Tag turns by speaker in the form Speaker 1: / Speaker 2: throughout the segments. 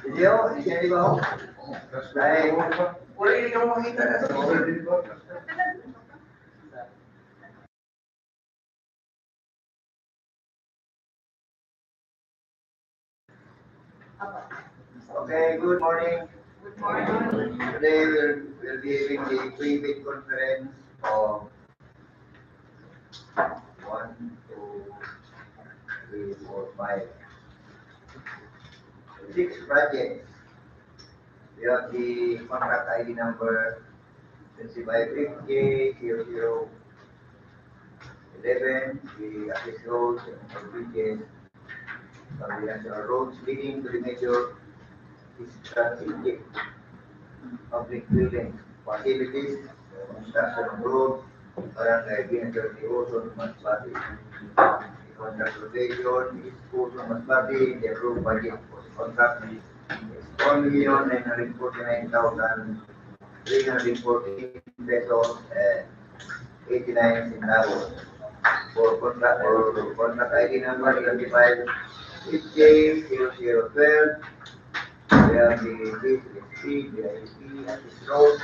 Speaker 1: DEO, hindi ba ho? Ay,
Speaker 2: Wala hindi ka makita na sa
Speaker 1: okay, good morning.
Speaker 3: Good morning.
Speaker 1: Today we'll be having the pre-bid conference of 1, 2, 3, 4, 5, 6 projects. We have the contract ID number 2550 11, the access roads and bridges from the national roads leading to the major strategic public buildings, facilities, construction of roads, Barangay Buenasuerte, Uson, Masbate. The contract location is Uson, Masbate. The approved budget for the contract is 1,949,314 pesos and 89 centavos. For contract ID number 25 50 we have the CSSP, the ISP, access roads,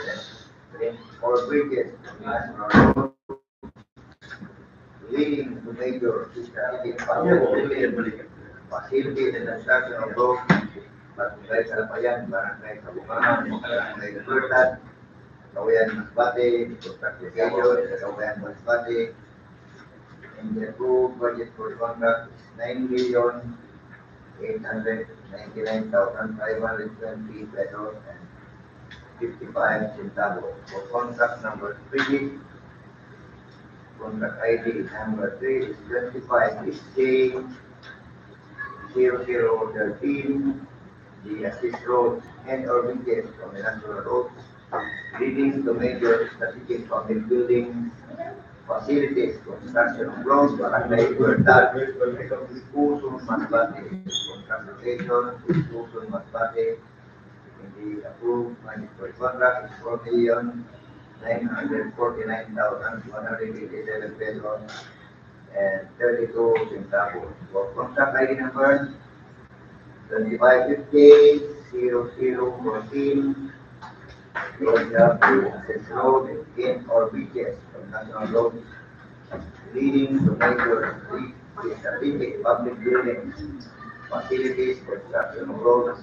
Speaker 1: and all bridges, national roads, leading to major strategic facilities and construction of roads, Barangay Calapayan, Barangay Cabungahan, Barangay Libertad, Cawayan Masbate, Procurement, Cawayan Masbate, and the approved budget for contract is 9,899,520 pesos and 55 centavos. For contract number 3, contract ID number 3 is 25 0013, the assist road and or bridges from the national roads leading to major strategic public buildings, facilities, construction of roads, Barangay Libertad, Uson, Masbate, contract location, Uson, Masbate, in the approved mandatory contract is 4,949,187 pesos and 32 centavos. For contract ID number 2550 road access road in or bridges from national roads leading to major strategic public buildings, facilities, construction of roads,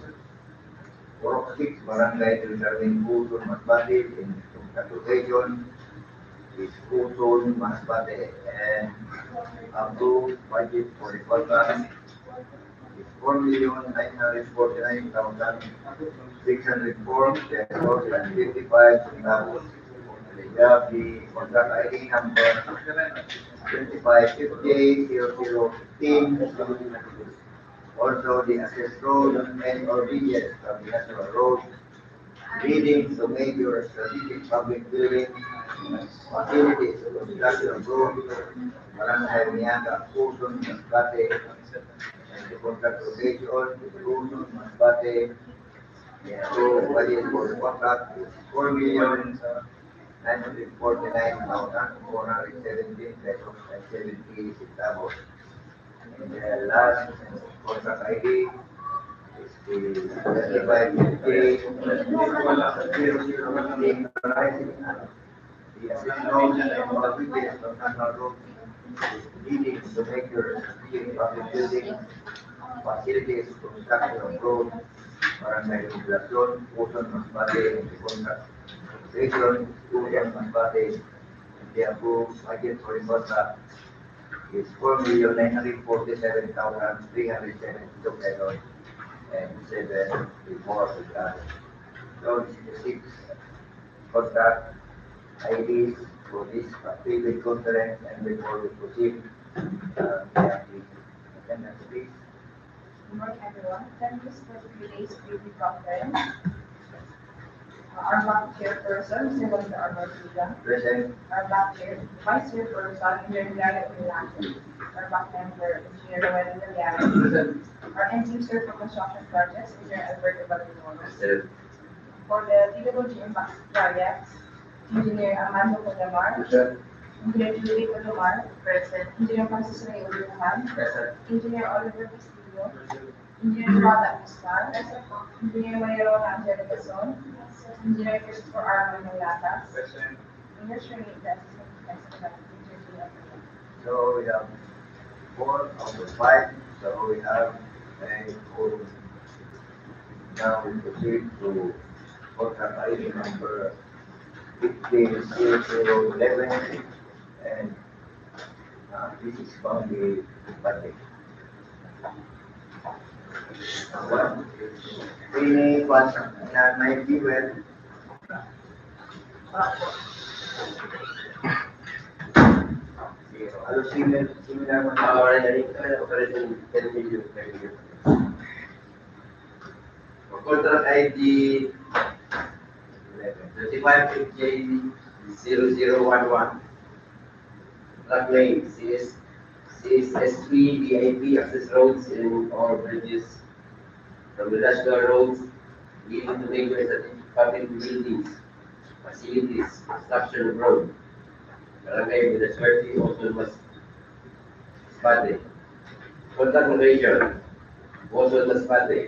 Speaker 1: Purok 6, Barangay Uson, Masbate, in contract location is Uson, Masbate, and approved budget for the contract is 4,949,604 pesos and 55 centavos. We have the contract ID number 2550 also the access road and or bridges from the national road leading to major strategic public buildings, facilities, construction of roads, Barangay Niaga, Uson, Masbate, and the contract location is Uson, Masbate. The approved budget for the contract is 4,949,417 pesos and 70 centavos. And the last contract ID is the 3550 the assist road and all bridges from national roads leading to major strategic public buildings, facilities, construction of roads, Barangay Libertad, Uson, Masbate, and the contract location, Uson, Masbate, and the approved budget for the contract is 4,947,372 pesos and 7 reports regarding. So this is the 6 contract IDs for this pre-bid conference, and before we proceed, we have the attendance, please.
Speaker 3: Good morning, everyone. Attendees for today's pre-bid conference. Our back chairperson, Mr. Wanda Arbortida.
Speaker 1: Present.
Speaker 3: Our back vice chairperson, Engineer Gary Milano. Our back member, Engineer Rowena Daliano.
Speaker 1: Present.
Speaker 3: Our NC Sir for Construction Projects, Engineer Alberto Baltimore.
Speaker 1: Present.
Speaker 3: For the DPWH Masbate, Engineer Armando Podamar.
Speaker 1: Present.
Speaker 3: Engineer Julie Podamar. Present. Engineer Francis Ray Ulihan.
Speaker 1: Present.
Speaker 3: Engineer Oliver Castillo. Engineer Bata Mistar, Engineer Mayor Angela Gason, Engineer Christopher R. Manolatas, Engineer Shirley Dastis,
Speaker 1: So we have 4 of the 5. So we have a full. Now we proceed to contract item number 150011, and this is from the budget. Ini contract na 90 well. Ano similar mo na operation 10 million per year. Contract ID 35FJ0011. Track lane CSSP DIP access roads and or bridges from industrial roads leading to major public buildings, facilities, construction of road. Barangay Buenasuerte, Uson, Masbate. Contact location, Uson, Masbate.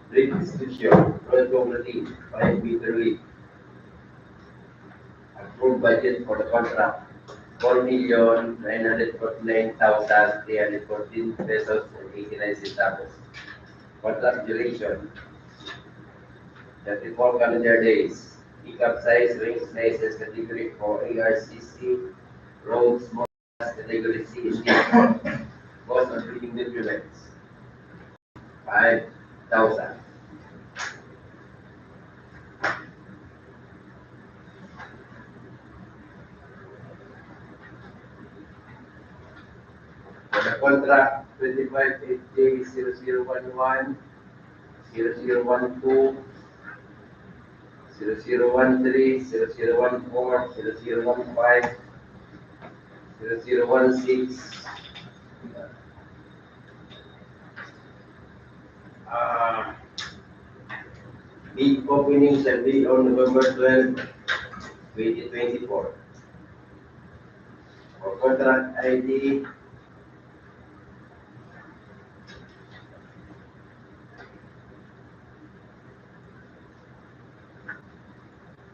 Speaker 1: Bridge description, road cooperative, 5 meter width. Approved budget for the contract, 4,949,314 pesos and 89 centavos. Contract duration, 34 calendar days. Pickup size, range sizes category for ARCC, roads, motors, category C and D. Cost of reading documents, 5,000. For the contract 25FJ0011, 0012, 0013, 0014, 0015, 0016. Bid opening shall be on November 12, 2024. For contract ID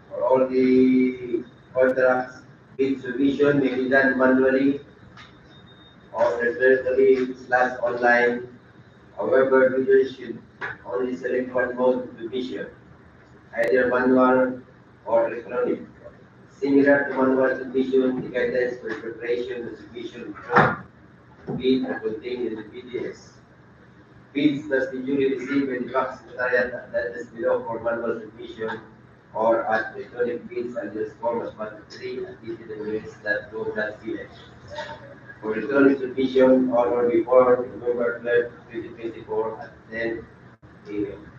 Speaker 1: for all the contracts, bid submission may be done manually or electronically/online. However, bidders should only select one mode of submission, either manual or electronic. Similar to manual submission, the guidelines for preparation of submission bid are contained in the PDS. Bids must be duly received by the box secretariat at the address below for manual submission or at electronic bids_Masbate3 at DPWH.gov.ph. For electronic submission on or before November 12, 2024 at 10 a.m.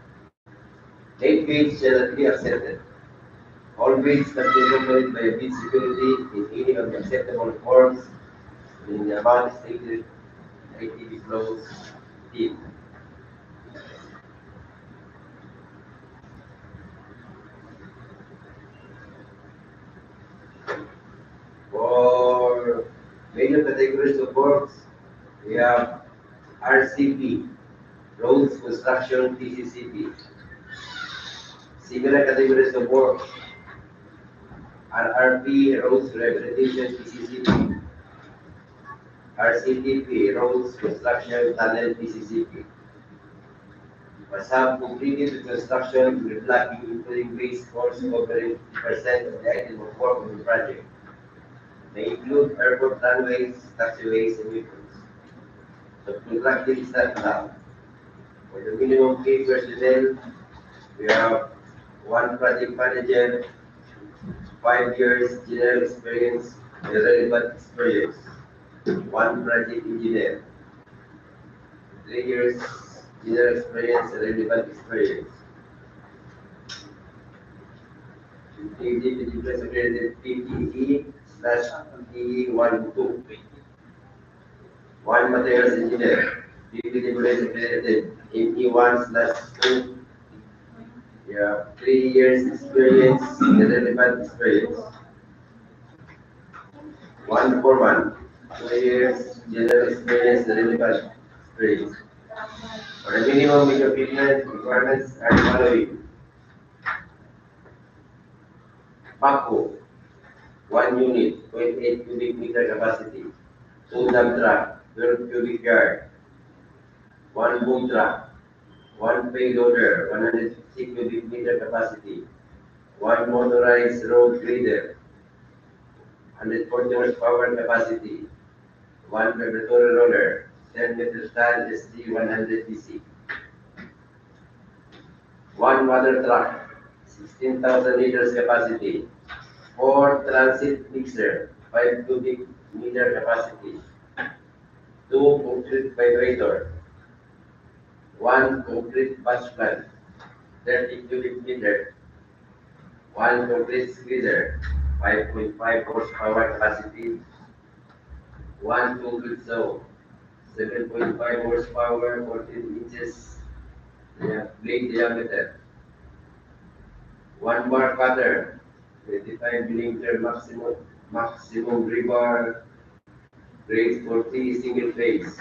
Speaker 1: Late bids shall not be accepted. All bids must be accompanied by a bid security in any of the acceptable forms in the amount stated ITV flows team. For major categories of works, we have RCP, Roads Construction PCCP. Similar categories of work, RRP, Roads Rehabilitation PCCP. RCTP, Roads Construction Tunnel PCCP. Must have completed the construction reblocking including base course covering 50% of the item of work of the project. They include airport runways, taxiways, and vehicles. The contracted is not allowed. For the minimum pay personnel, we have one project manager, 5 years general experience, and relevant experience. One project engineer, 3 years general experience, and relevant experience. DPWH accredited PPE/PE12. One materials engineer, DPWH accredited ME1/2. Yeah, 3 years experience, and relevant experience. One foreman, 2 years general experience, and relevant experience.
Speaker 4: For the minimum equipment requirements are the following. Backhoe, 1 unit, 0.8 cubic meter capacity. 2 dump truck, 12 cubic yard. 1 boom truck. 1 payloader, 150 cubic meter capacity. 1 motorized road grader, 140 horsepower capacity. 1 preparatory roller, 10 meter stand SD 100 DC. 1 water truck, 16,000 liters capacity. 4 transit mixer, 5 cubic meter capacity. 2 concrete vibrator. 1 concrete batch plant, 30 cubic meter. 1 concrete squeezer, 5.5 horsepower capacity. 1 concrete saw, 7.5 horsepower, 14 inches blade diameter. 1 bar cutter, 25 millimeter maximum rebar, grade 40 single phase.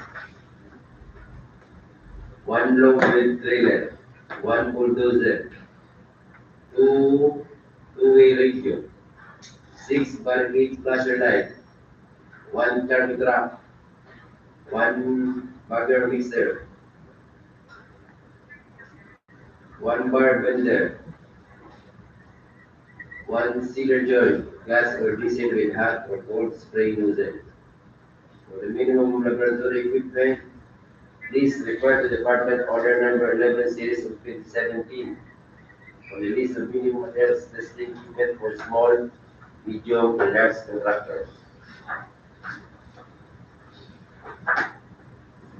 Speaker 4: 1 low wheel trailer, 1 bulldozer, 2 two-way ratio, 6 bar gauge flasher light, 1 turn truck, 1 bagger mixer, 1 bar bender, 1 sealer joint, gas or diesel with hot or cold spray nozzle. For the minimum laboratory equipment, please refer to Department Order Number 11 Series of 2017 for the list of minimum health testing equipment for small, medium, and large contractors.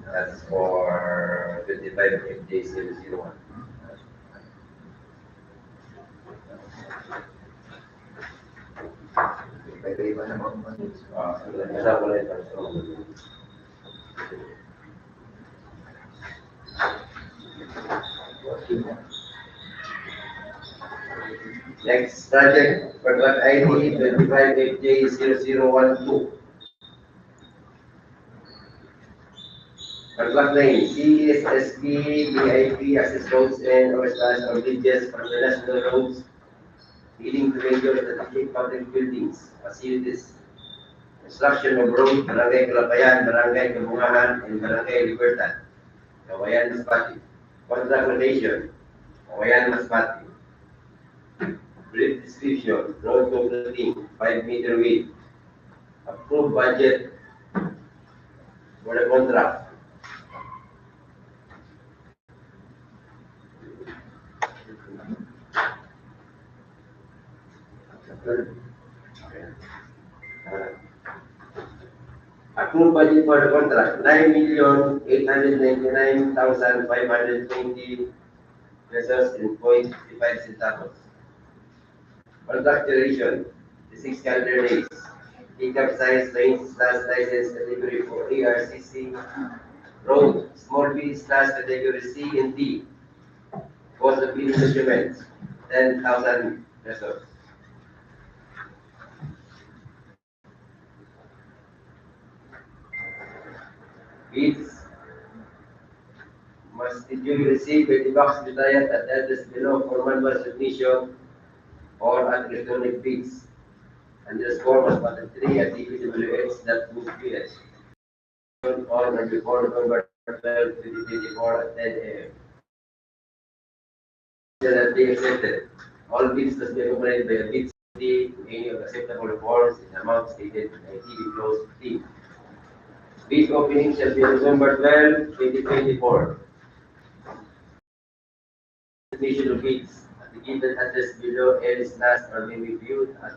Speaker 4: That's for 25 FJ001.
Speaker 1: Iba-iba naman.
Speaker 4: Nasa ko na ito. Next project, product ID 25FJ0012. Product name CSSP BIP access roads and or bridges from the national roads leading to major strategic public buildings, facilities, construction of road, Barangay Calapayan, Barangay Cabungahan, and Barangay Libertad, Cawayan, Masbate. Contract location, Cawayan, Masbate. Brief description, road completing, 5-meter width. Approved budget for the contract. Approved budget for the contract, 9,899,520 pesos and 0.55 centavos. Contract duration, 6 calendar days. Pickup size range slash license category for ARCC. Road, small B slash category C and D. Cost of bidding documents, 10,000 pesos. Bids must be duly received by the box retired at address below for manual submission or at electronic bids. Underscore Masbate 3 at DPWH on or before November 12, 2024 at 10 a.m. Shall be accepted. All bids must be accompanied by a bid in any of acceptable forms in amount stated in TV close 15. Bid opening shall be on November 12, 2024. Submission of bids at the given address below and slash or may be viewed at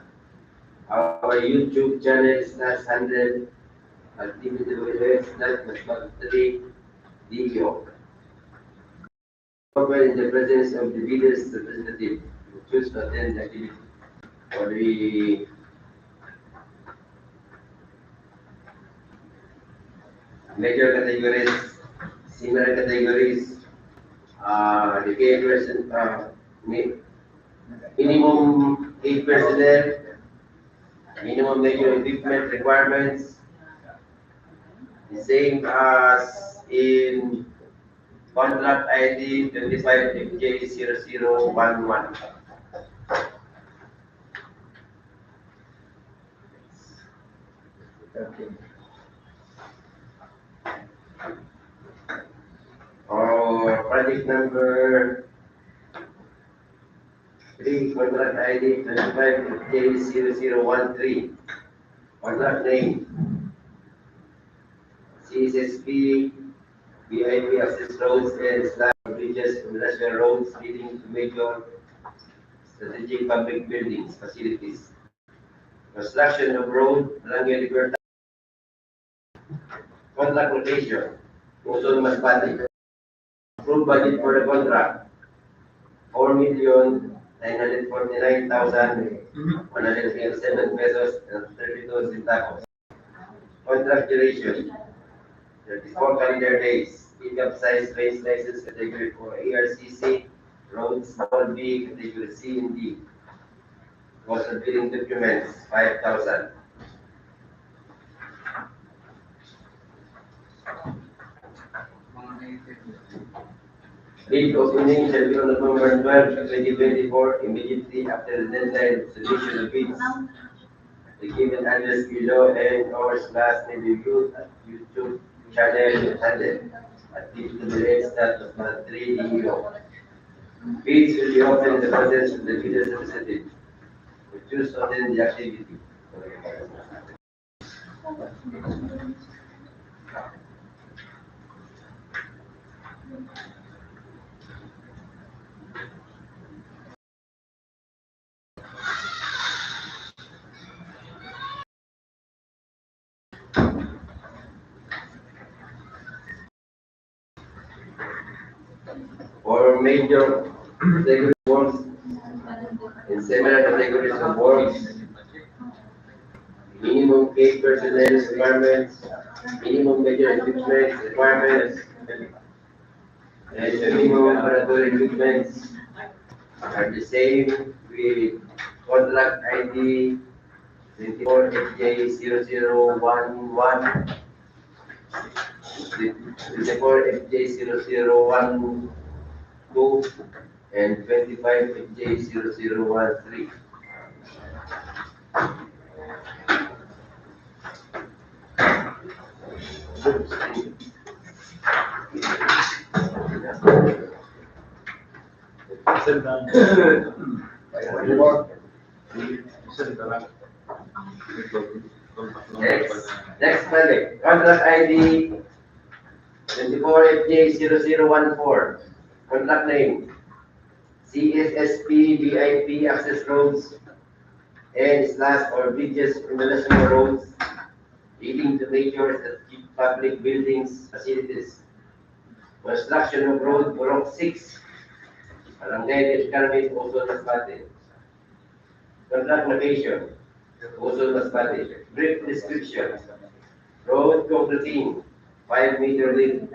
Speaker 4: our YouTube channel slash handle at DPWH Masbate DEO. In the presence of the bidder's representative who choose to attend the activity. For the major categories, similar categories, the pay person, minimum 8 personnel, minimum major equipment requirements, the same as in Contract ID 25FJ0011.
Speaker 1: Okay.
Speaker 4: Or project number 3, contract ID 25FJ0013. Contract name CSSP BIP access roads and slab bridges and national roads leading to major strategic public buildings, facilities. Construction of road, Barangay Libertad. Contract location, Uson Masbate. Approved budget for the contract, 4,949,107 pesos and 32 centavos. Contract duration, 34 calendar days. Pickup size range license category for ARCC, road small B, category C and D. Cost of billing documents, 5,000. Bid opening shall be on November 12, 2024, immediately after the deadline of submission of bids. The given address below and our class may be viewed at YouTube channel handle at DPWH DEO. Bids will be open in the presence of the bidders representative. We choose to attend the activity. For major category works in similar categories of works, minimum paid personnel requirements, minimum major equipment requirements, and the minimum laboratory equipments are the same with contract ID 24FJ0011, 24FJ0012, and 25FJ0013. Next project, contract ID 24FJ0014. Contract name CSSP BIP access roads and slash or bridges international roads leading to major strategic public buildings, facilities. Construction of road Purok 6, Barangay Carmen, Uson Masbate. Contract location, Uson Masbate. Brief description. Road concreting, 5-meter width.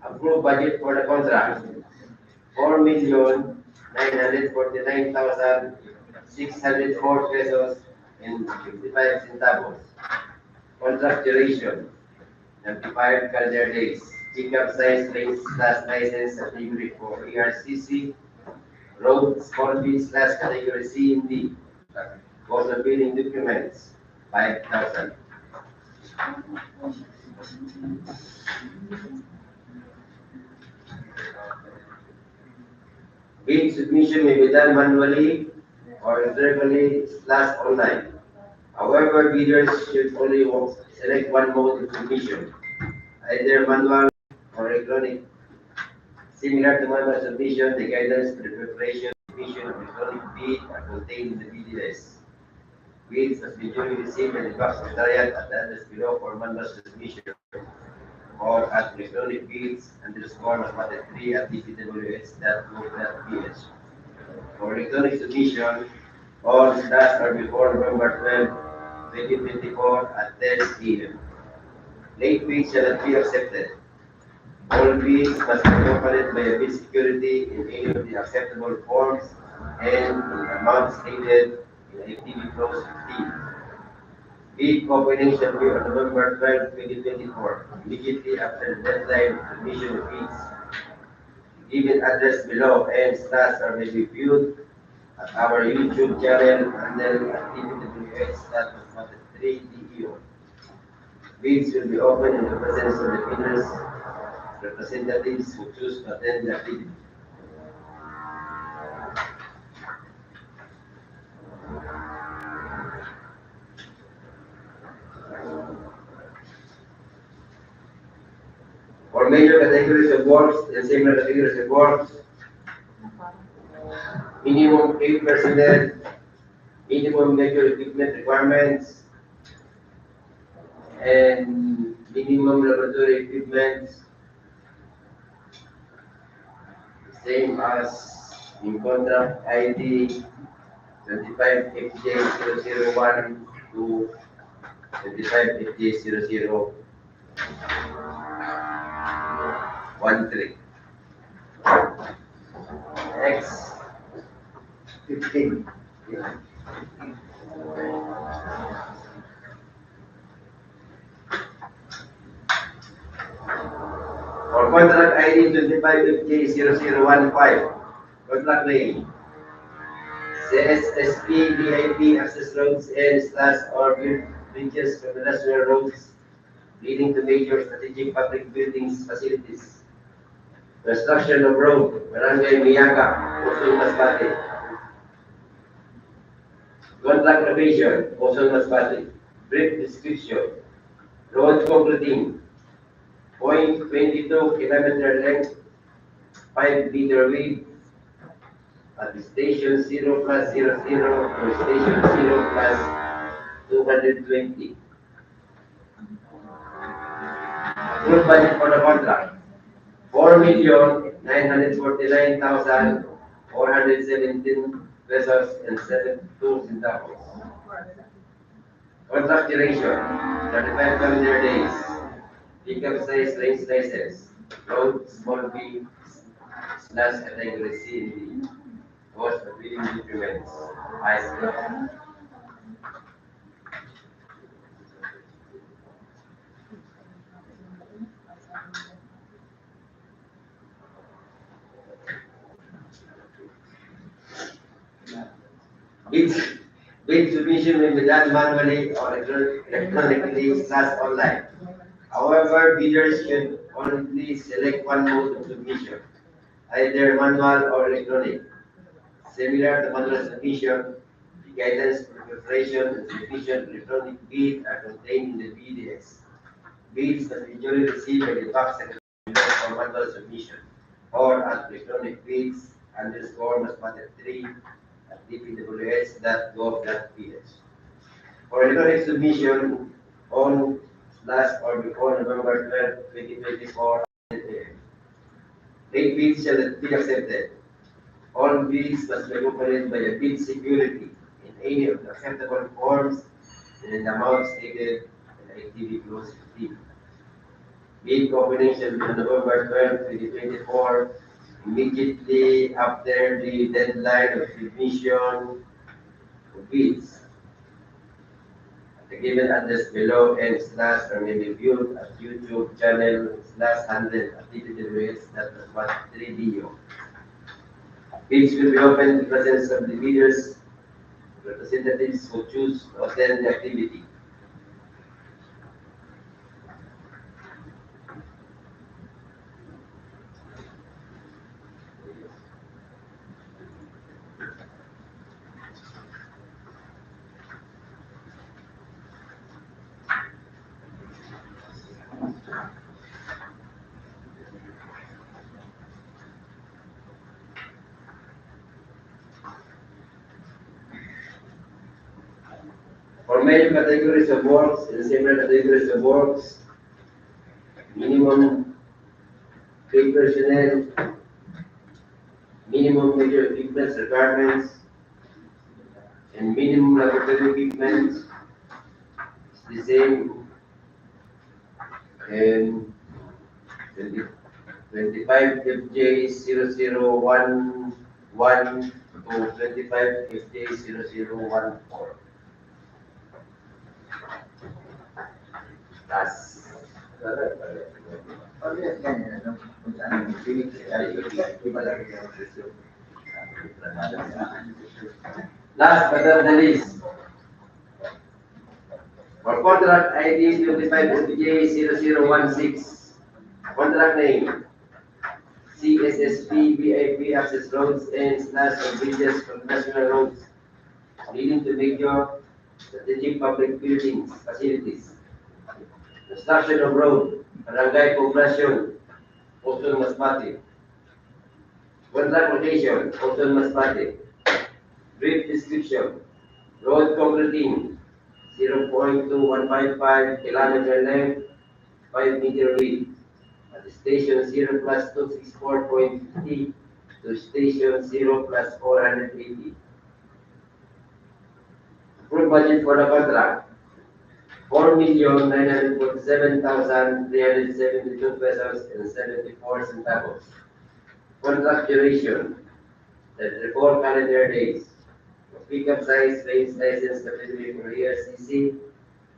Speaker 4: Approved budget for the contract, 4,949,604 pesos and 55 centavos. Contract duration, 95 calendar days. Pickup size range slash license category for ARCC. Road small B slash category C and D. Cost of billing documents, 5,000. Bid submission may be done manually or electronically slash online. However, bidders should only select one mode of submission, either manual or electronic. Similar to manual submission, the guidelines for the preparation and submission of electronic bid are contained in the BDS. Bids must be duly received and the box secretariat at the address below for manual submission or at electronic bids underscore Masbate3 at dpwh.gov.ph. For electronic submission, all staff are before November 12, 2024 at 10 p.m. Late bids shall not be accepted. All bids must be accompanied by a bid security in any of the acceptable forms and in amounts stated in activity clause 15. Bid opening shall be on November 12, 2024, immediately after the deadline of submission of bids. given address below and stats are may be viewed at our YouTube channel under DPWH 3 DEO. Bids will be open in the presence of the bidders, representatives who choose to attend the bid. For major categories of works and similar categories of works, minimum 8 personnel, minimum major equipment requirements, and minimum laboratory equipment, same as in contract ID 25FJ001 to 25FJ0013. Next.
Speaker 1: 15. Yeah.
Speaker 4: For contract ID 25FJ0015, contract name, CSSP VIP access roads and slash or bridges from the national roads leading to major strategic public buildings facilities. Construction of road, Barangay Miyaga, Uson Masbate. Contract location, Uson Masbate. Brief description. Road completing. 0.22 kilometer length, 5 meter width. At the station 0 plus 00 or station 0 plus 220. Approved budget for the contract. 4,949,417 pesos and 72 centavos. Contract duration, 35 calendar days. Pickup size range license. Road small B slash category C and D. Cost of bidding documents. Ice. Bids, bid submission may be done manually or electronically slash online. However, bidders should only select one mode of submission, either manual or electronic. Similar to manual submission, the guidance for preparation and submission of electronic bid are contained in the BDS. Bids must be duly received by the box secretary for manual submission or at electronic bids _Masbate 3 at dpwh.gov.ph. For electronic submission on last or before November 12, 2024, late bids shall be accepted. All bids must be accompanied by a bid security in any of the acceptable forms and in the amount stated in the activity clause 15. Bid opening shall be on November 12, 2024, immediately after the deadline of submission of bids. The given address below and slash or may be viewed at YouTube channel /100 at dpwh.masbate3do. Bids will be open in the presence of the bidders, representatives who choose to attend the activity. For major categories of works and similar categories of works, minimum paid personnel, minimum major equipment requirements, and minimum laboratory equipment is the same and 25FJ0011 to 25FJ0014. That's
Speaker 1: Oh, yes, ganyan, ano, kung saan yung clinic, iba lagi yung presyo.
Speaker 4: Last but not the least, for contract ID 25FJ0016, contract name, CSSP VIP access roads and slash of bridges from national roads leading to major strategic public buildings, facilities. Construction of road, Barangay Poblacion, Uson Masbate. Contract location, Uson Masbate. Brief description, road concreting, 0.2155 kilometer length, 5-meter width. At station 0 plus 264.50 to station 0 plus 480. Approved budget for the contract, 4,947,372 pesos and 74 centavos. Contract duration, 34 calendar days. Pickup size, range license category for ERCC,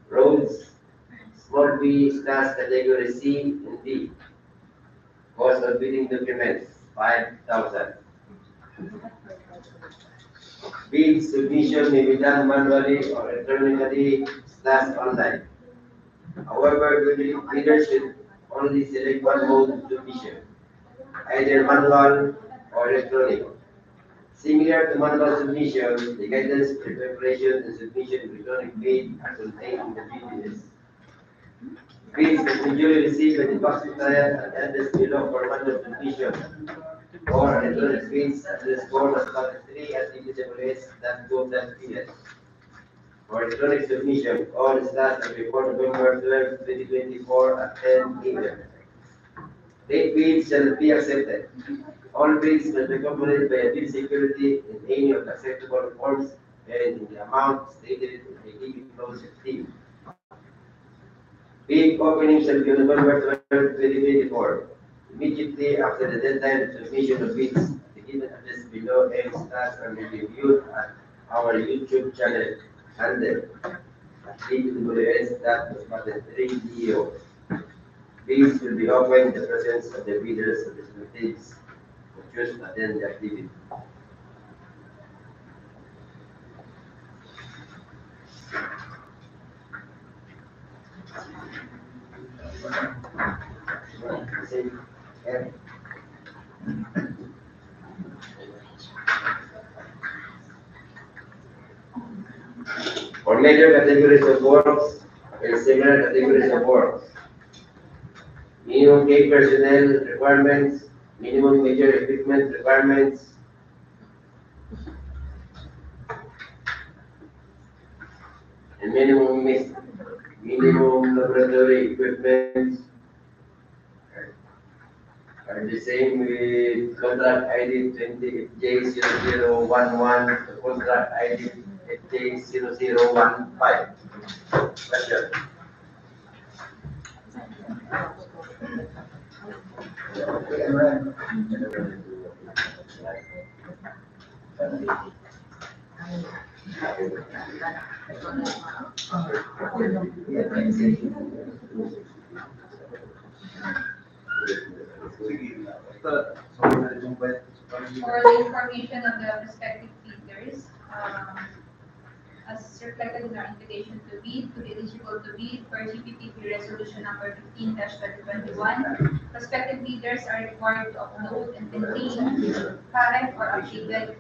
Speaker 4: roads, small B, class category C and D. Cost of bidding documents, 5,000. Bid submission may be done manually or electronically / online. However, bidders should only select one mode of submission, either manual or electronic. Similar to manual submission, the guidance for preparation and submission of electronic bid are contained in the BDS. Bids must be duly received by the box supplier and addressed below for manual submission or electronic bids _Masbate 3@DPWH.gov.ph. For electronic submission, all staff are before November 12, 2024 at 10 a.m. Late bids shall be accepted. All bids must be accompanied by a bid security in any of the acceptable forms and in the amount stated in the DB Close 15. Bid opening shall be on November 12, 2024. Immediately after the deadline of submission of bids, the given address below and stats are reviewed at our YouTube channel handle at DPWH DEO. Bids will be open in the presence of the bidders and representatives who choose to attend the activity. For major categories of works and similar categories of works, minimum K personnel requirements, minimum major equipment requirements, and minimum laboratory equipment are the same with contract ID 20J0011 to contract ID FJ0015. Question.
Speaker 3: For the information of the respective bidders, as reflected in our invitation to bid, to be eligible to bid per GPPP Resolution number 15-2021, prospective bidders are required to upload and maintain current or updated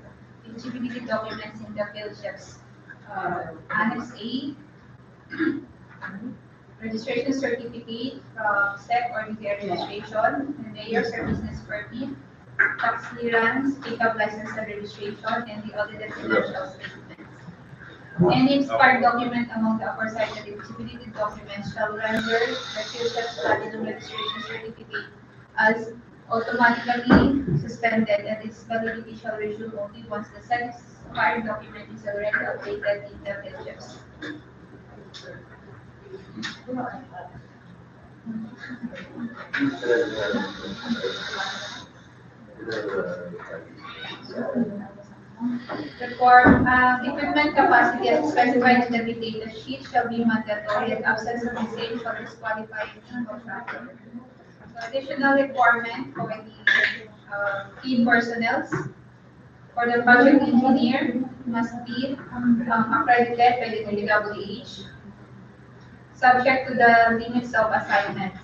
Speaker 3: eligibility documents in the PhilSHEP's Annex A, registration certificate from SEC or DTR registration, and mayor's or business permit, tax clearance, pickup license and registration, and the audited financial statements. Any expired document among the aforementioned eligibility documents shall render the PhilSHEP's platinum registration certificate as automatically suspended, and its validity shall resume only once the said expired document is already updated in the PhilSHEP's. The form equipment capacity as specified in the bid data sheet shall be mandatory, and absence of the same shall disqualify any contractor. Additional requirement for the key personnel for the project engineer must be accredited by the DPWH, subject to the limits of assignments.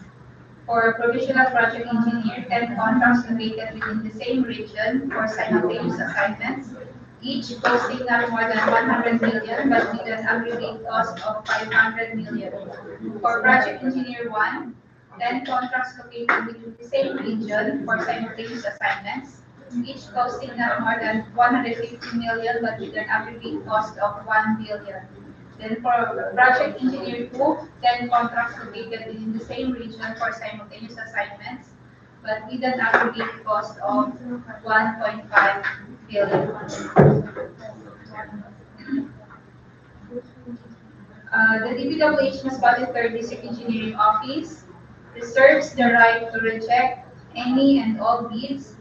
Speaker 3: For provisional project engineer, 10 contracts located within the same region for simultaneous assignments, each costing not more than 100 million but with an aggregate cost of 500 million. For project engineer 1, 10 contracts located within the same region for simultaneous assignments, each costing not more than 150 million but with an aggregate cost of 1 billion. Then for project engineer 2, 10 contracts located within the same region for simultaneous assignments, but with an aggregate cost of 1.5 billion. The DPWH Masbate 3rd District Engineering Office reserves the right to reject any and all bids,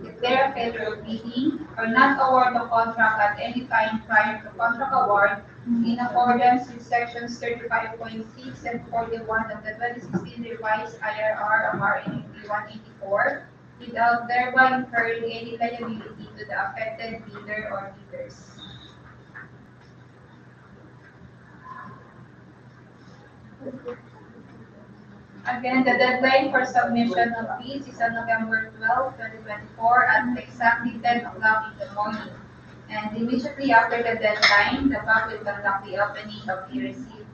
Speaker 3: declare a failure of bidding, or not award the contract at any time prior to contract award in accordance with sections 35.6 and 41 of the 2016 revised IRR of RA 184, without thereby incurring any liability to the affected bidder or bidders. Again, the deadline for submission of bids is on November 12, 2024 at exactly 10 o'clock in the morning. And immediately after the deadline, the bank will conduct the opening of the receipt.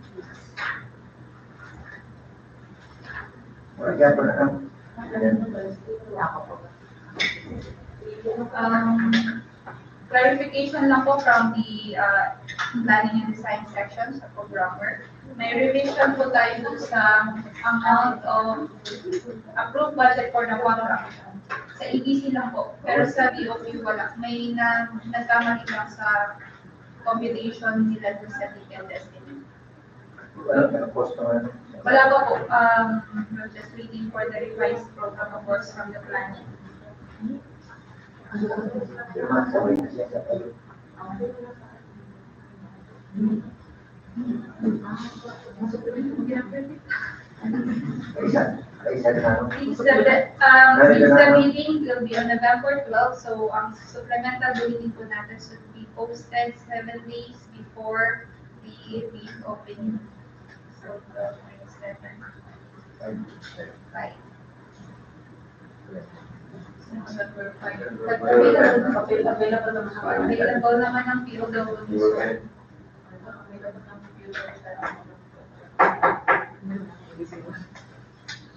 Speaker 3: Clarification lang po from the planning and design section sa programmer. May revision po tayo dun sa amount of approved budget for the contract. Sa EDC lang po. Pero sa DOP wala. May nagkamali lang sa computation nila dun sa detailed estimate. Wala pa po. We're just waiting for the revised program of works from the planning. The meeting will be on November 12, so ang supplemental bulletin po natin should be posted 7 days before the bid opening. So, 7. 5. Available naman ang POW.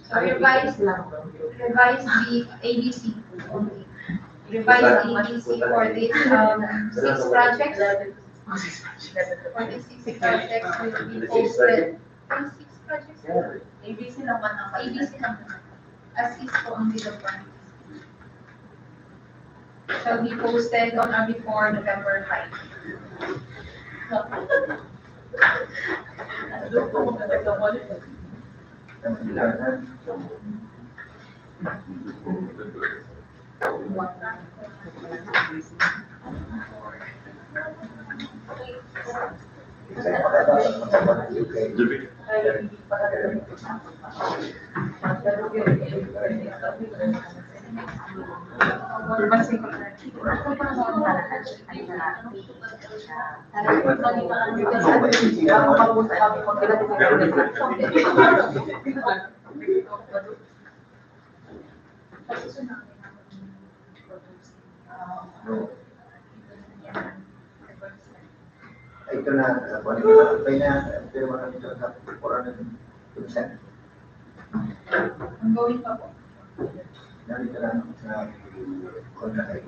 Speaker 3: So revise the ABC only. Revise the ABC for this 6 projects. For these 6 projects will be posted. 6 projects? ABC naman ang ABC naman. As is po ang bill of quantities. Shall be posted on or before November 5.
Speaker 1: Ito na, pero mga ito na,
Speaker 3: Ongoing pa po.
Speaker 1: Nandito lang sa contract.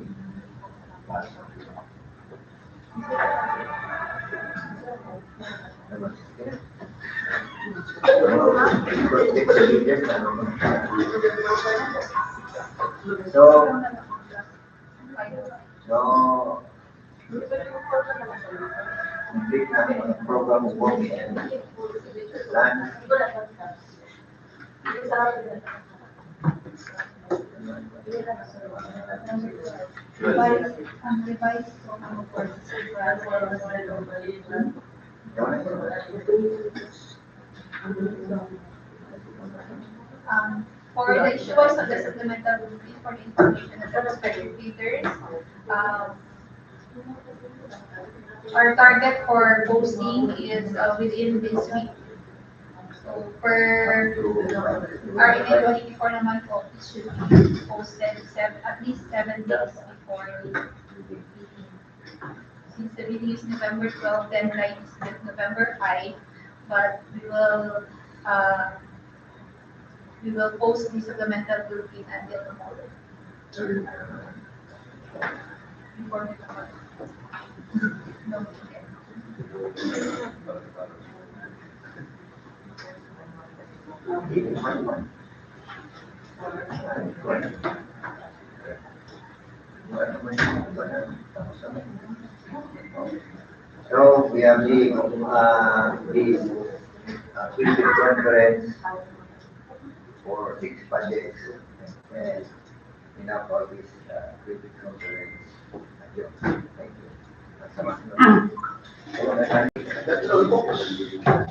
Speaker 1: So, complete na ang program of work and plan.
Speaker 3: Revised program of work. For the issuance of the supplemental bulletin for the information of the respective bidders, our target for posting is within this week. So per our email 24 naman po, it should be posted at least 7 days before the meeting. Since the meeting is November 12, deadline is November 5, but we will post the supplemental bulletin until tomorrow. Before November. No, okay.
Speaker 1: So we have the Philippine conference for 6 projects and enough for this Philippine conference. Thank you. Thank you.